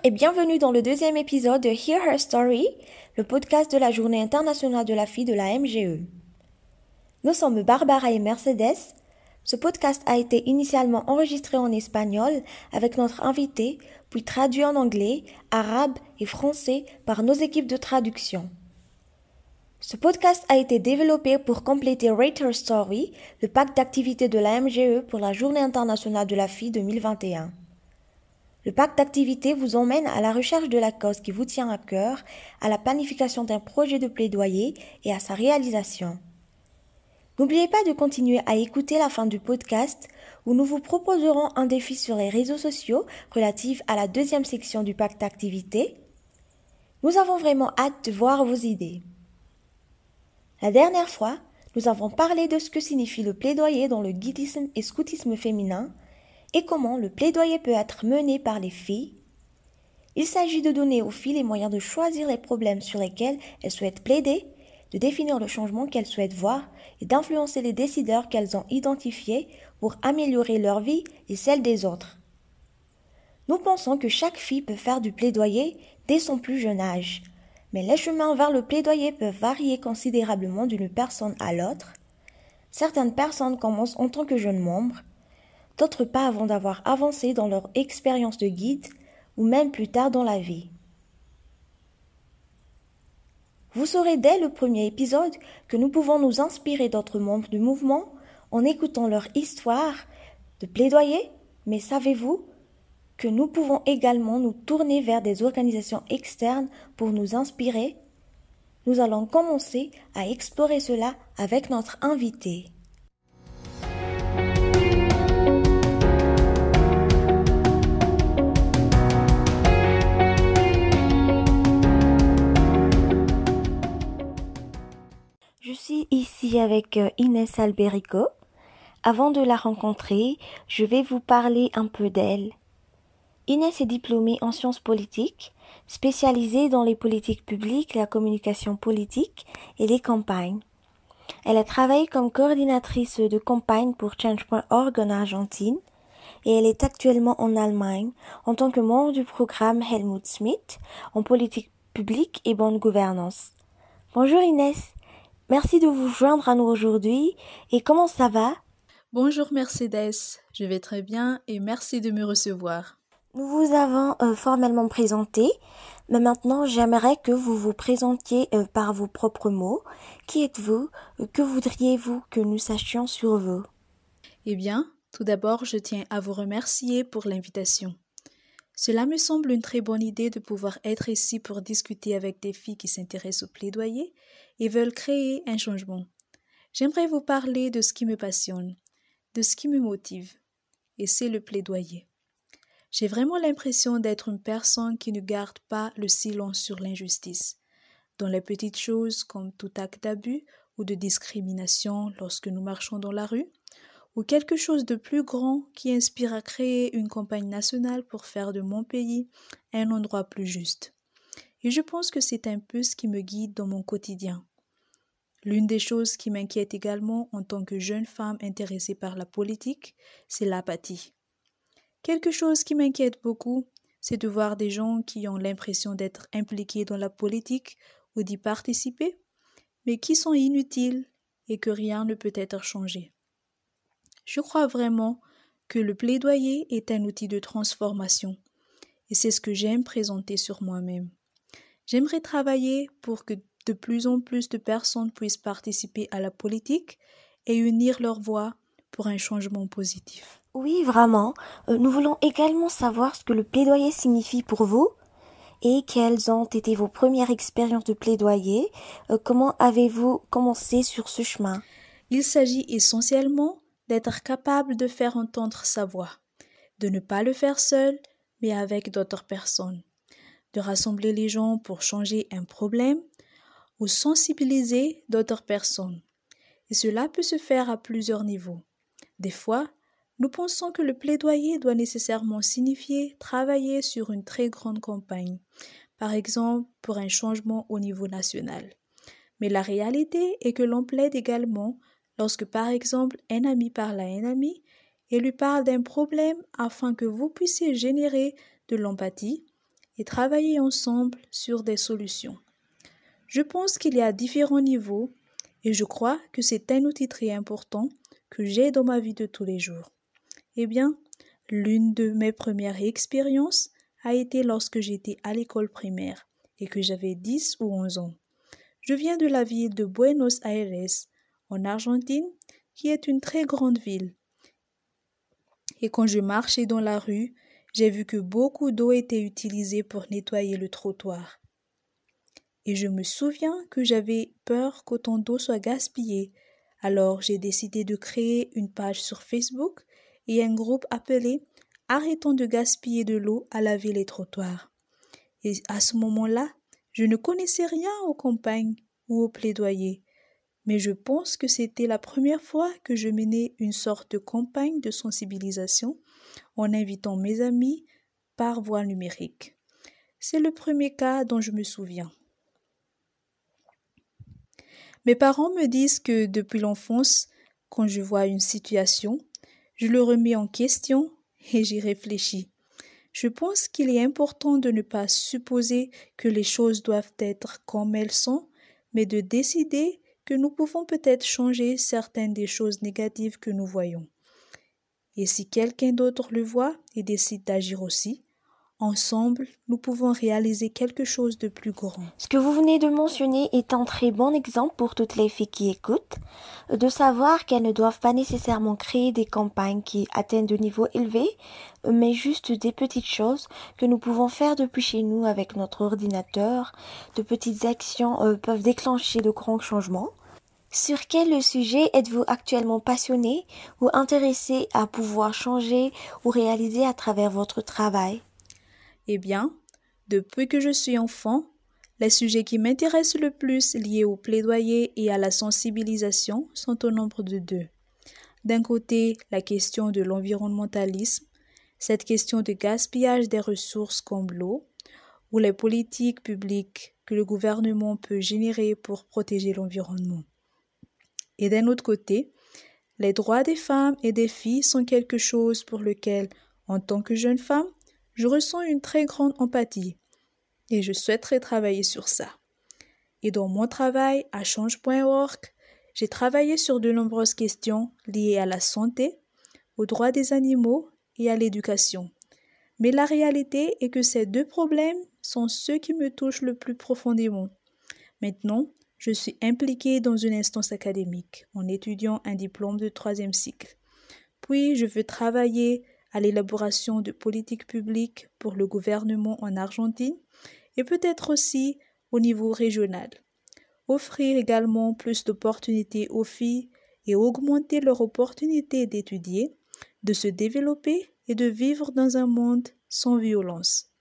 et bienvenue dans le deuxième épisode de Hear Her Story, le podcast de la Journée internationale de la fille de la MGE. Nous sommes Barbara et Mercedes. Ce podcast a été initialement enregistré en espagnol avec notre invité, puis traduit en anglais, arabe et français par nos équipes de traduction. Ce podcast a été développé pour compléter Rate Her Story, le pack d'activités de la MGE pour la Journée internationale de la fille 2021. Le pack d'activités vous emmène à la recherche de la cause qui vous tient à cœur, à la planification d'un projet de plaidoyer et à sa réalisation. N'oubliez pas de continuer à écouter la fin du podcast où nous vous proposerons un défi sur les réseaux sociaux relatif à la deuxième section du pack d'activités. Nous avons vraiment hâte de voir vos idées. La dernière fois, nous avons parlé de ce que signifie le plaidoyer dans le guidisme et scoutisme féminin et comment le plaidoyer peut être mené par les filles. Il s'agit de donner aux filles les moyens de choisir les problèmes sur lesquels elles souhaitent plaider, de définir le changement qu'elles souhaitent voir et d'influencer les décideurs qu'elles ont identifiés pour améliorer leur vie et celle des autres. Nous pensons que chaque fille peut faire du plaidoyer dès son plus jeune âge, mais les chemins vers le plaidoyer peuvent varier considérablement d'une personne à l'autre. Certaines personnes commencent en tant que jeunes membres, d'autres pas avant d'avoir avancé dans leur expérience de guide ou même plus tard dans la vie. Vous saurez dès le premier épisode que nous pouvons nous inspirer d'autres membres du mouvement en écoutant leur histoire de plaidoyer, mais savez-vous que nous pouvons également nous tourner vers des organisations externes pour nous inspirer? Nous allons commencer à explorer cela avec notre invité. Je suis ici avec Inès Alberico. Avant de la rencontrer, je vais vous parler un peu d'elle. Inès est diplômée en sciences politiques, spécialisée dans les politiques publiques, la communication politique et les campagnes. Elle a travaillé comme coordinatrice de campagne pour Change.org en Argentine et elle est actuellement en Allemagne en tant que membre du programme Helmut Schmidt en politique publique et bonne gouvernance. Bonjour Inès. Merci de vous joindre à nous aujourd'hui. Et comment ça va? Bonjour Mercedes, je vais très bien et merci de me recevoir. Nous vous avons formellement présenté, mais maintenant j'aimerais que vous vous présentiez par vos propres mots. Qui êtes-vous? Que voudriez-vous que nous sachions sur vous? Eh bien, tout d'abord, je tiens à vous remercier pour l'invitation. Cela me semble une très bonne idée de pouvoir être ici pour discuter avec des filles qui s'intéressent au plaidoyer et veulent créer un changement. J'aimerais vous parler de ce qui me passionne, de ce qui me motive, et c'est le plaidoyer. J'ai vraiment l'impression d'être une personne qui ne garde pas le silence sur l'injustice, dans les petites choses comme tout acte d'abus ou de discrimination lorsque nous marchons dans la rue, ou quelque chose de plus grand qui inspire à créer une campagne nationale pour faire de mon pays un endroit plus juste. Et je pense que c'est un peu ce qui me guide dans mon quotidien. L'une des choses qui m'inquiète également en tant que jeune femme intéressée par la politique, c'est l'apathie. Quelque chose qui m'inquiète beaucoup, c'est de voir des gens qui ont l'impression d'être impliqués dans la politique ou d'y participer, mais qui sont inutiles et que rien ne peut être changé. Je crois vraiment que le plaidoyer est un outil de transformation et c'est ce que j'aime présenter sur moi-même. J'aimerais travailler pour que de plus en plus de personnes puissent participer à la politique et unir leurs voix pour un changement positif. Oui, vraiment. Nous voulons également savoir ce que le plaidoyer signifie pour vous et quelles ont été vos premières expériences de plaidoyer. Comment avez-vous commencé sur ce chemin? Il s'agit essentiellement d'être capable de faire entendre sa voix, de ne pas le faire seul, mais avec d'autres personnes, de rassembler les gens pour changer un problème ou sensibiliser d'autres personnes. Et cela peut se faire à plusieurs niveaux. Des fois, nous pensons que le plaidoyer doit nécessairement signifier travailler sur une très grande campagne, par exemple pour un changement au niveau national. Mais la réalité est que l'on plaide également lorsque, par exemple, un ami parle à un ami et lui parle d'un problème afin que vous puissiez générer de l'empathie et travailler ensemble sur des solutions. Je pense qu'il y a différents niveaux et je crois que c'est un outil très important que j'ai dans ma vie de tous les jours. Eh bien, l'une de mes premières expériences a été lorsque j'étais à l'école primaire et que j'avais 10 ou 11 ans. Je viens de la ville de Buenos Aires, en Argentine, qui est une très grande ville. Et quand je marchais dans la rue, j'ai vu que beaucoup d'eau était utilisée pour nettoyer le trottoir. Et je me souviens que j'avais peur qu'autant d'eau soit gaspillée. Alors j'ai décidé de créer une page sur Facebook et un groupe appelé « Arrêtons de gaspiller de l'eau à laver les trottoirs ». Et à ce moment-là, je ne connaissais rien aux campagnes ou aux plaidoyers. Mais je pense que c'était la première fois que je menais une sorte de campagne de sensibilisation en invitant mes amis par voie numérique. C'est le premier cas dont je me souviens. Mes parents me disent que depuis l'enfance, quand je vois une situation, je le remets en question et j'y réfléchis. Je pense qu'il est important de ne pas supposer que les choses doivent être comme elles sont, mais de décider que nous pouvons peut-être changer certaines des choses négatives que nous voyons. Et si quelqu'un d'autre le voit et décide d'agir aussi, ensemble, nous pouvons réaliser quelque chose de plus grand. Ce que vous venez de mentionner est un très bon exemple pour toutes les filles qui écoutent, de savoir qu'elles ne doivent pas nécessairement créer des campagnes qui atteignent de niveaux élevés, mais juste des petites choses que nous pouvons faire depuis chez nous avec notre ordinateur. De petites actions peuvent déclencher de grands changements. Sur quel sujet êtes-vous actuellement passionné ou intéressé à pouvoir changer ou réaliser à travers votre travail? Eh bien, depuis que je suis enfant, les sujets qui m'intéressent le plus liés au plaidoyer et à la sensibilisation sont au nombre de 2. D'un côté, la question de l'environnementalisme, cette question de gaspillage des ressources comme l'eau, ou les politiques publiques que le gouvernement peut générer pour protéger l'environnement. Et d'un autre côté, les droits des femmes et des filles sont quelque chose pour lequel, en tant que jeune femme, je ressens une très grande empathie et je souhaiterais travailler sur ça. Et dans mon travail à change.org, j'ai travaillé sur de nombreuses questions liées à la santé, aux droits des animaux et à l'éducation. Mais la réalité est que ces 2 problèmes sont ceux qui me touchent le plus profondément. Maintenant, je suis impliquée dans une instance académique en étudiant un diplôme de 3e cycle. Puis, je veux travailler à l'élaboration de politiques publiques pour le gouvernement en Argentine et peut-être aussi au niveau régional. Offrir également plus d'opportunités aux filles et augmenter leur opportunité d'étudier, de se développer et de vivre dans un monde sans violence.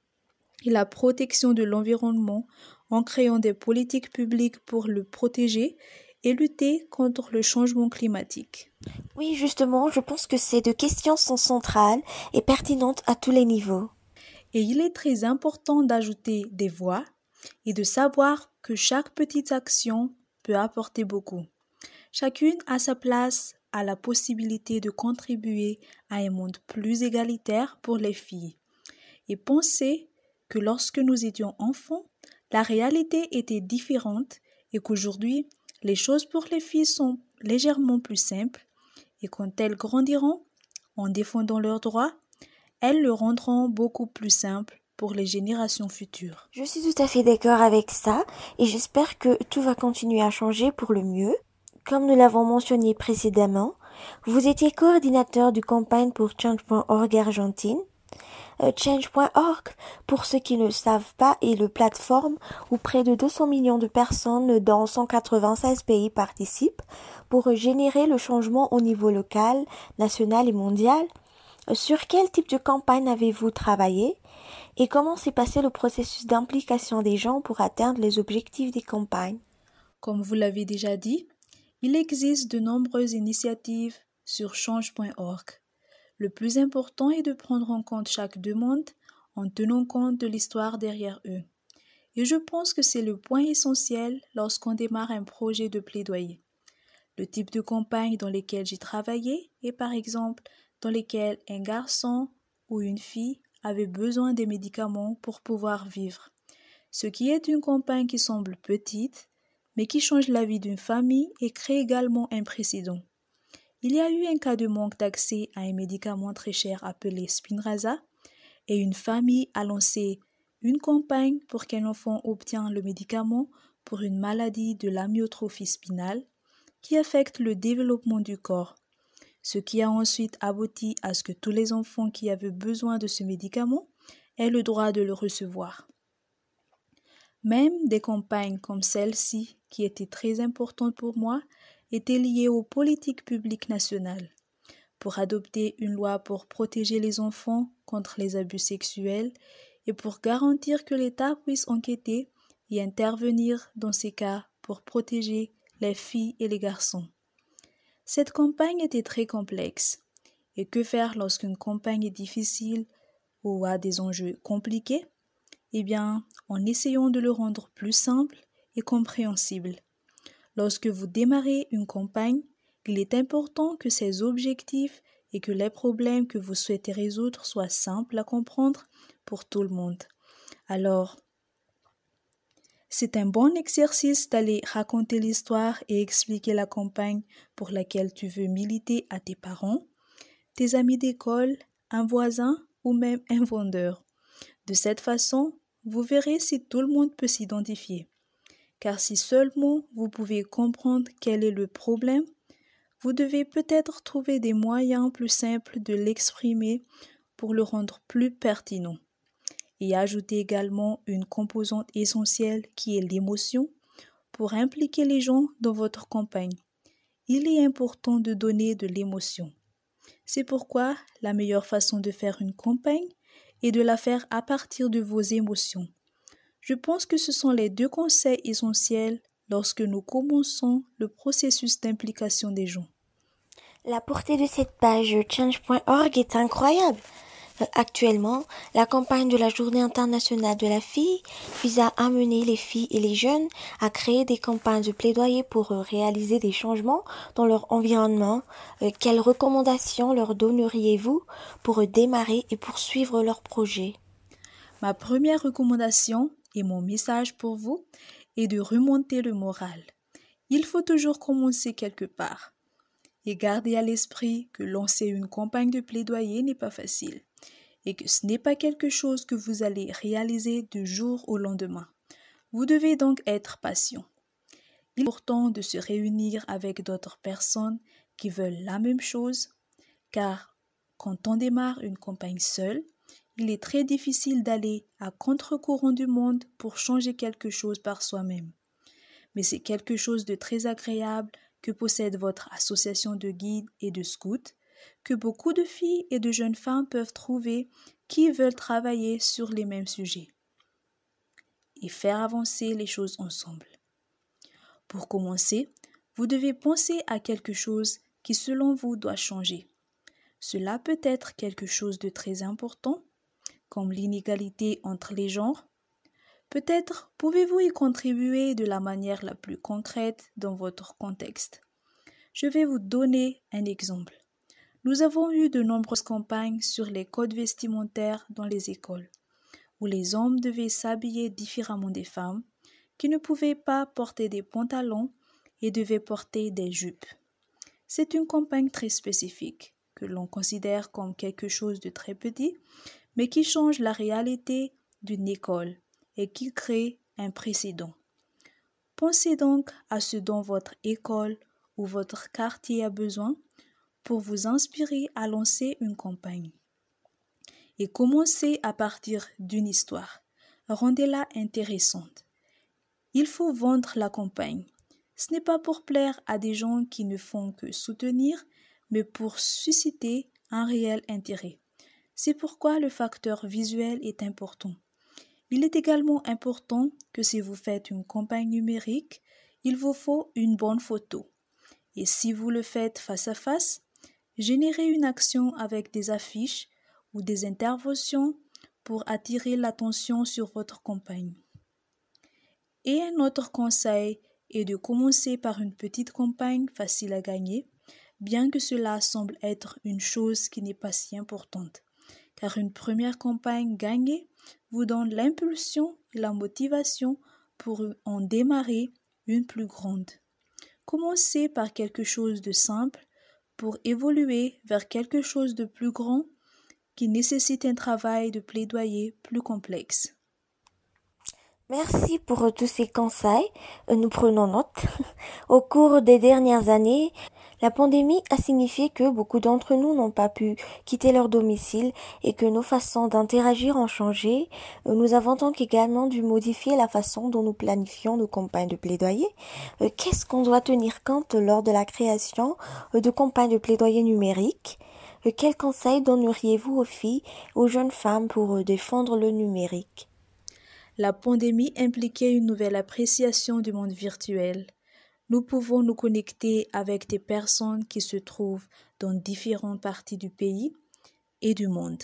Et la protection de l'environnement en créant des politiques publiques pour le protéger et lutter contre le changement climatique. Oui, justement, je pense que ces 2 questions sont centrales et pertinentes à tous les niveaux. Et il est très important d'ajouter des voix et de savoir que chaque petite action peut apporter beaucoup. Chacune à sa place a la possibilité de contribuer à un monde plus égalitaire pour les filles. Et pensez que lorsque nous étions enfants, la réalité était différente et qu'aujourd'hui, les choses pour les filles sont légèrement plus simples et quand elles grandiront, en défendant leurs droits, elles le rendront beaucoup plus simple pour les générations futures. Je suis tout à fait d'accord avec ça et j'espère que tout va continuer à changer pour le mieux. Comme nous l'avons mentionné précédemment, vous étiez coordinateur du campagne pour Change.org Argentine. Change.org, pour ceux qui ne le savent pas, est le plateforme où près de 200 millions de personnes dans 196 pays participent pour générer le changement au niveau local, national et mondial. Sur quel type de campagne avez-vous travaillé et comment s'est passé le processus d'implication des gens pour atteindre les objectifs des campagnes? Comme vous l'avez déjà dit, il existe de nombreuses initiatives sur change.org. Le plus important est de prendre en compte chaque demande en tenant compte de l'histoire derrière eux. Et je pense que c'est le point essentiel lorsqu'on démarre un projet de plaidoyer. Le type de campagne dans lesquelles j'ai travaillé est par exemple dans lesquelles un garçon ou une fille avait besoin des médicaments pour pouvoir vivre. Ce qui est une campagne qui semble petite, mais qui change la vie d'une famille et crée également un précédent. Il y a eu un cas de manque d'accès à un médicament très cher appelé Spinraza, et une famille a lancé une campagne pour qu'un enfant obtienne le médicament pour une maladie de l'amyotrophie spinale qui affecte le développement du corps, ce qui a ensuite abouti à ce que tous les enfants qui avaient besoin de ce médicament aient le droit de le recevoir. Même des campagnes comme celle-ci, qui étaient très importantes pour moi, étaient liées aux politiques publiques nationales, pour adopter une loi pour protéger les enfants contre les abus sexuels et pour garantir que l'État puisse enquêter et intervenir dans ces cas pour protéger les filles et les garçons. Cette campagne était très complexe. Et que faire lorsqu'une campagne est difficile ou a des enjeux compliqués? Eh bien, en essayant de le rendre plus simple et compréhensible. Lorsque vous démarrez une campagne, il est important que ses objectifs et que les problèmes que vous souhaitez résoudre soient simples à comprendre pour tout le monde. Alors, c'est un bon exercice d'aller raconter l'histoire et expliquer la campagne pour laquelle tu veux militer à tes parents, tes amis d'école, un voisin ou même un vendeur. De cette façon, vous verrez si tout le monde peut s'identifier. Car si seulement vous pouvez comprendre quel est le problème, vous devez peut-être trouver des moyens plus simples de l'exprimer pour le rendre plus pertinent. Et ajouter également une composante essentielle qui est l'émotion pour impliquer les gens dans votre campagne. Il est important de donner de l'émotion. C'est pourquoi la meilleure façon de faire une campagne est de la faire à partir de vos émotions. Je pense que ce sont les deux conseils essentiels lorsque nous commençons le processus d'implication des gens. La portée de cette page change.org est incroyable. Actuellement, la campagne de la Journée internationale de la fille vise à amener les filles et les jeunes à créer des campagnes de plaidoyer pour réaliser des changements dans leur environnement. Quelles recommandations leur donneriez-vous pour démarrer et poursuivre leur projet? Ma première recommandation et mon message pour vous est de remonter le moral. Il faut toujours commencer quelque part et garder à l'esprit que lancer une campagne de plaidoyer n'est pas facile et que ce n'est pas quelque chose que vous allez réaliser du jour au lendemain. Vous devez donc être patient. Il est important de se réunir avec d'autres personnes qui veulent la même chose, car quand on démarre une campagne seule, il est très difficile d'aller à contre-courant du monde pour changer quelque chose par soi-même. Mais c'est quelque chose de très agréable que possède votre association de guides et de scouts, que beaucoup de filles et de jeunes femmes peuvent trouver qui veulent travailler sur les mêmes sujets et faire avancer les choses ensemble. Pour commencer, vous devez penser à quelque chose qui selon vous doit changer. Cela peut être quelque chose de très important, comme l'inégalité entre les genres. Peut-être pouvez-vous y contribuer de la manière la plus concrète dans votre contexte. Je vais vous donner un exemple. Nous avons eu de nombreuses campagnes sur les codes vestimentaires dans les écoles, où les hommes devaient s'habiller différemment des femmes, qui ne pouvaient pas porter des pantalons et devaient porter des jupes. C'est une campagne très spécifique, que l'on considère comme quelque chose de très petit, mais qui change la réalité d'une école et qui crée un précédent. Pensez donc à ce dont votre école ou votre quartier a besoin pour vous inspirer à lancer une campagne. Et commencez à partir d'une histoire. Rendez-la intéressante. Il faut vendre la campagne. Ce n'est pas pour plaire à des gens qui ne font que soutenir, mais pour susciter un réel intérêt. C'est pourquoi le facteur visuel est important. Il est également important que si vous faites une campagne numérique, il vous faut une bonne photo. Et si vous le faites face à face, générez une action avec des affiches ou des interventions pour attirer l'attention sur votre campagne. Et un autre conseil est de commencer par une petite campagne facile à gagner, bien que cela semble être une chose qui n'est pas si importante, car une première campagne gagnée vous donne l'impulsion et la motivation pour en démarrer une plus grande. Commencez par quelque chose de simple pour évoluer vers quelque chose de plus grand qui nécessite un travail de plaidoyer plus complexe. Merci pour tous ces conseils. Nous prenons note. Au cours des dernières années, la pandémie a signifié que beaucoup d'entre nous n'ont pas pu quitter leur domicile et que nos façons d'interagir ont changé. Nous avons donc également dû modifier la façon dont nous planifions nos campagnes de plaidoyer. Qu'est-ce qu'on doit tenir compte lors de la création de campagnes de plaidoyer numériques? Quels conseils donneriez-vous aux filles, aux jeunes femmes pour défendre le numérique? La pandémie impliquait une nouvelle appréciation du monde virtuel. Nous pouvons nous connecter avec des personnes qui se trouvent dans différentes parties du pays et du monde.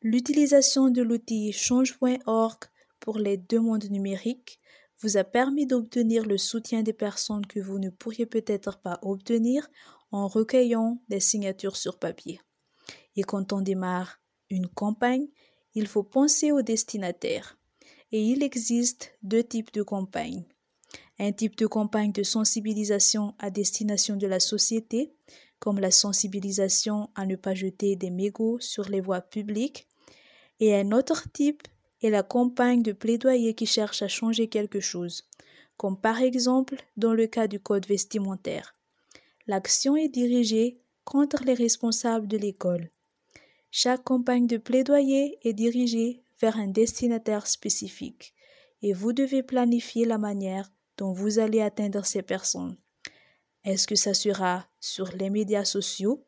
L'utilisation de l'outil change.org pour les demandes numériques vous a permis d'obtenir le soutien des personnes que vous ne pourriez peut-être pas obtenir en recueillant des signatures sur papier. Et quand on démarre une campagne, il faut penser au destinataire. Et il existe deux types de campagnes. Un type de campagne de sensibilisation à destination de la société, comme la sensibilisation à ne pas jeter des mégots sur les voies publiques, et un autre type est la campagne de plaidoyer qui cherche à changer quelque chose, comme par exemple dans le cas du code vestimentaire. L'action est dirigée contre les responsables de l'école. Chaque campagne de plaidoyer est dirigée vers un destinataire spécifique et vous devez planifier la manière dont vous allez atteindre ces personnes. Est-ce que ça sera sur les médias sociaux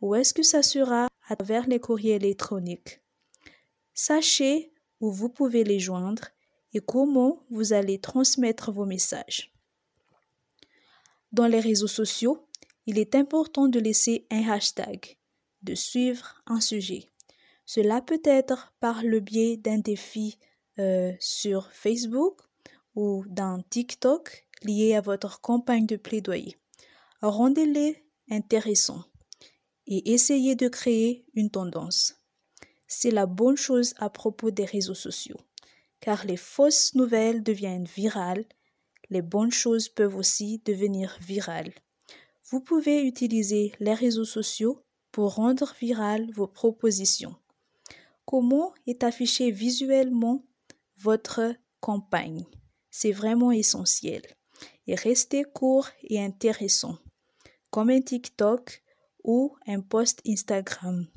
ou est-ce que ça sera à travers les courriers électroniques? Sachez où vous pouvez les joindre et comment vous allez transmettre vos messages. Dans les réseaux sociaux, il est important de laisser un hashtag, de suivre un sujet. Cela peut être par le biais d'un défi sur Facebook ou d'un TikTok lié à votre campagne de plaidoyer. Rendez-les intéressants et essayez de créer une tendance. C'est la bonne chose à propos des réseaux sociaux, car les fausses nouvelles deviennent virales, les bonnes choses peuvent aussi devenir virales. Vous pouvez utiliser les réseaux sociaux pour rendre virales vos propositions. Comment est affichée visuellement votre campagne? C'est vraiment essentiel. Et restez court et intéressant, comme un TikTok ou un post Instagram.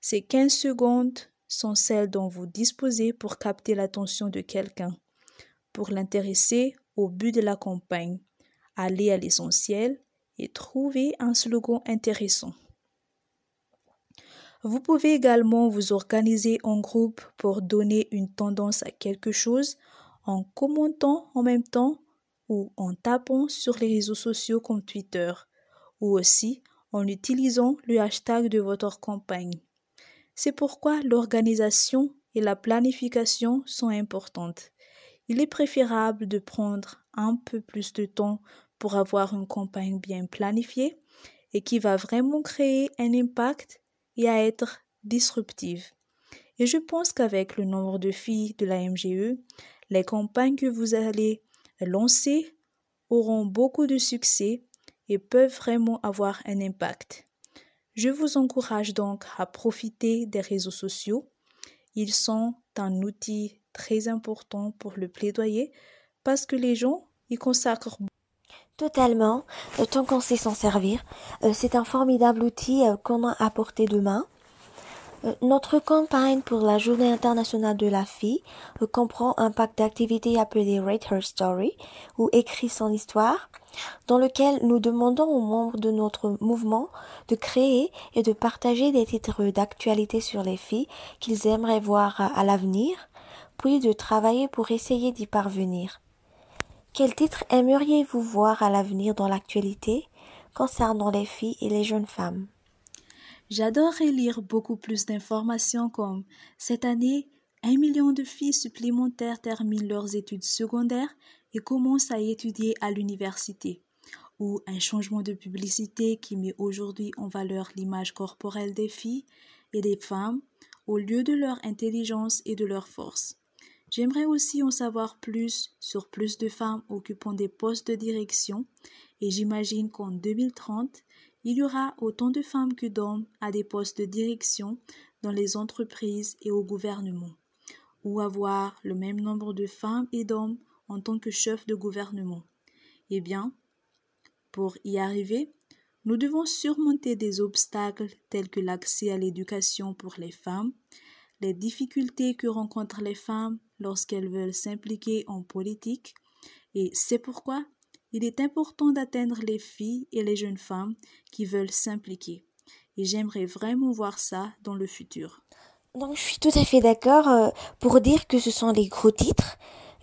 Ces 15 secondes sont celles dont vous disposez pour capter l'attention de quelqu'un, pour l'intéresser au but de la campagne. Allez à l'essentiel et trouvez un slogan intéressant. Vous pouvez également vous organiser en groupe pour donner une tendance à quelque chose en commentant en même temps ou en tapant sur les réseaux sociaux comme Twitter ou aussi en utilisant le hashtag de votre campagne. C'est pourquoi l'organisation et la planification sont importantes. Il est préférable de prendre un peu plus de temps pour avoir une campagne bien planifiée et qui va vraiment créer un impact et à être disruptive. Et je pense qu'avec le nombre de filles de la MGE, les campagnes que vous allez lancer auront beaucoup de succès et peuvent vraiment avoir un impact. Je vous encourage donc à profiter des réseaux sociaux. Ils sont un outil très important pour le plaidoyer parce que les gens y consacrent. Totalement, tant qu'on sait s'en servir. C'est un formidable outil qu'on a à portée de main. Notre campagne pour la Journée internationale de la fille comprend un pack d'activités appelé Rate Her Story ou Écrit son histoire, dans lequel nous demandons aux membres de notre mouvement de créer et de partager des titres d'actualité sur les filles qu'ils aimeraient voir à l'avenir, puis de travailler pour essayer d'y parvenir. Quel titre aimeriez-vous voir à l'avenir dans l'actualité concernant les filles et les jeunes femmes? J'adorerais lire beaucoup plus d'informations comme cette année, 1 million de filles supplémentaires terminent leurs études secondaires et commencent à étudier à l'université, ou un changement de publicité qui met aujourd'hui en valeur l'image corporelle des filles et des femmes au lieu de leur intelligence et de leur force. J'aimerais aussi en savoir plus sur plus de femmes occupant des postes de direction et j'imagine qu'en 2030, il y aura autant de femmes que d'hommes à des postes de direction dans les entreprises et au gouvernement, ou avoir le même nombre de femmes et d'hommes en tant que chefs de gouvernement. Eh bien, pour y arriver, nous devons surmonter des obstacles tels que l'accès à l'éducation pour les femmes, les difficultés que rencontrent les femmes lorsqu'elles veulent s'impliquer en politique, et c'est pourquoi il est important d'atteindre les filles et les jeunes femmes qui veulent s'impliquer. Et j'aimerais vraiment voir ça dans le futur. Donc je suis tout à fait d'accord pour dire que ce sont les gros titres.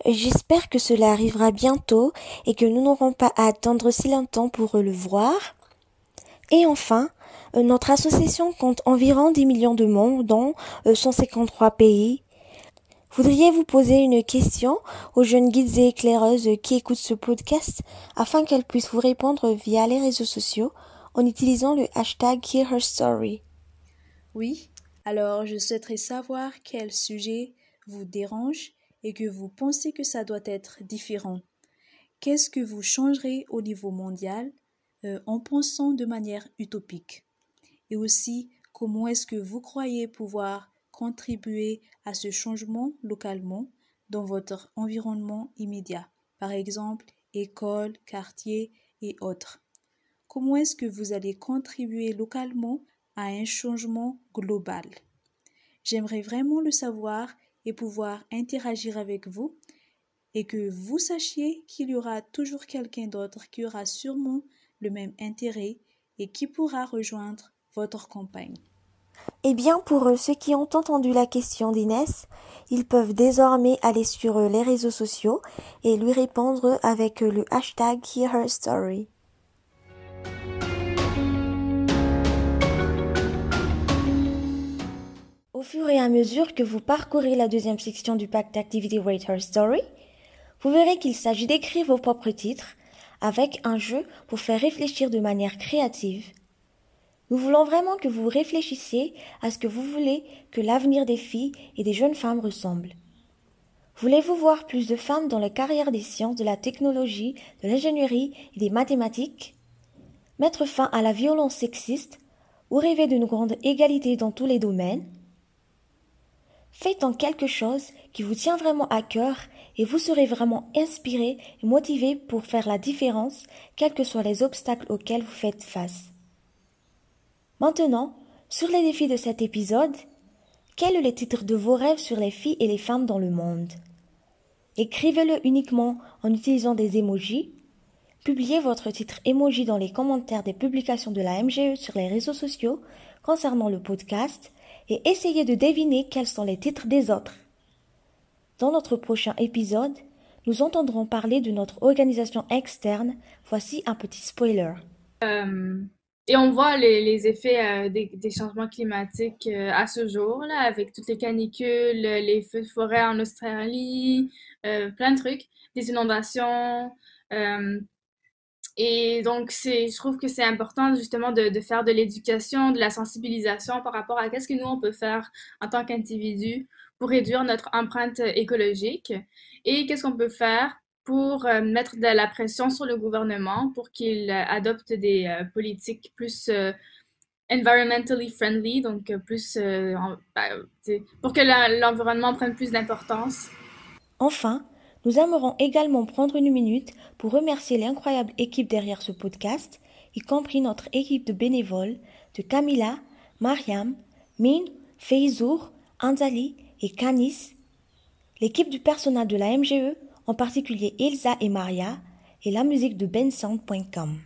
J'espère que cela arrivera bientôt et que nous n'aurons pas à attendre si longtemps pour le voir. Et enfin, notre association compte environ 10 millions de membres dans 153 pays. Voudriez-vous poser une question aux jeunes guides et éclaireuses qui écoutent ce podcast afin qu'elles puissent vous répondre via les réseaux sociaux en utilisant le hashtag HearHerStory? Oui, alors je souhaiterais savoir quel sujet vous dérange et que vous pensez que ça doit être différent. Qu'est-ce que vous changerez au niveau mondial en pensant de manière utopique? Et aussi, comment est-ce que vous croyez pouvoir contribuer à ce changement localement dans votre environnement immédiat, par exemple école, quartier et autres? Comment est-ce que vous allez contribuer localement à un changement global? J'aimerais vraiment le savoir et pouvoir interagir avec vous et que vous sachiez qu'il y aura toujours quelqu'un d'autre qui aura sûrement le même intérêt et qui pourra rejoindre votre campagne. Eh bien, pour ceux qui ont entendu la question d'Inès, ils peuvent désormais aller sur les réseaux sociaux et lui répondre avec le hashtag HearHerStory. Au fur et à mesure que vous parcourez la deuxième section du pack d'activités Rate Her Story, vous verrez qu'il s'agit d'écrire vos propres titres avec un jeu pour faire réfléchir de manière créative. Nous voulons vraiment que vous réfléchissiez à ce que vous voulez que l'avenir des filles et des jeunes femmes ressemble. Voulez-vous voir plus de femmes dans les carrières des sciences, de la technologie, de l'ingénierie et des mathématiques? Mettre fin à la violence sexiste ou rêver d'une grande égalité dans tous les domaines? Faites donc quelque chose qui vous tient vraiment à cœur et vous serez vraiment inspiré et motivé pour faire la différence, quels que soient les obstacles auxquels vous faites face. Maintenant, sur les défis de cet épisode, quel est le titre de vos rêves sur les filles et les femmes dans le monde? Écrivez-le uniquement en utilisant des emojis. Publiez votre titre emoji dans les commentaires des publications de la MGE sur les réseaux sociaux concernant le podcast et essayez de deviner quels sont les titres des autres. Dans notre prochain épisode, nous entendrons parler de notre organisation externe. Voici un petit spoiler. Et on voit les effets des changements climatiques à ce jour, là, avec toutes les canicules, les feux de forêt en Australie, plein de trucs, des inondations. Et donc, je trouve que c'est important justement de faire de l'éducation, de la sensibilisation par rapport à qu'est-ce que nous, on peut faire en tant qu'individu pour réduire notre empreinte écologique et qu'est-ce qu'on peut faire pour mettre de la pression sur le gouvernement pour qu'il adopte des politiques plus environmentally friendly, donc plus pour que l'environnement prenne plus d'importance. Enfin, nous aimerons également prendre une minute pour remercier l'incroyable équipe derrière ce podcast, y compris notre équipe de bénévoles de Camilla, Mariam, Min, Feizour, Anzali et Canis, l'équipe du personnel de la MGE, en particulier Elsa et Maria, et la musique de bensound.com.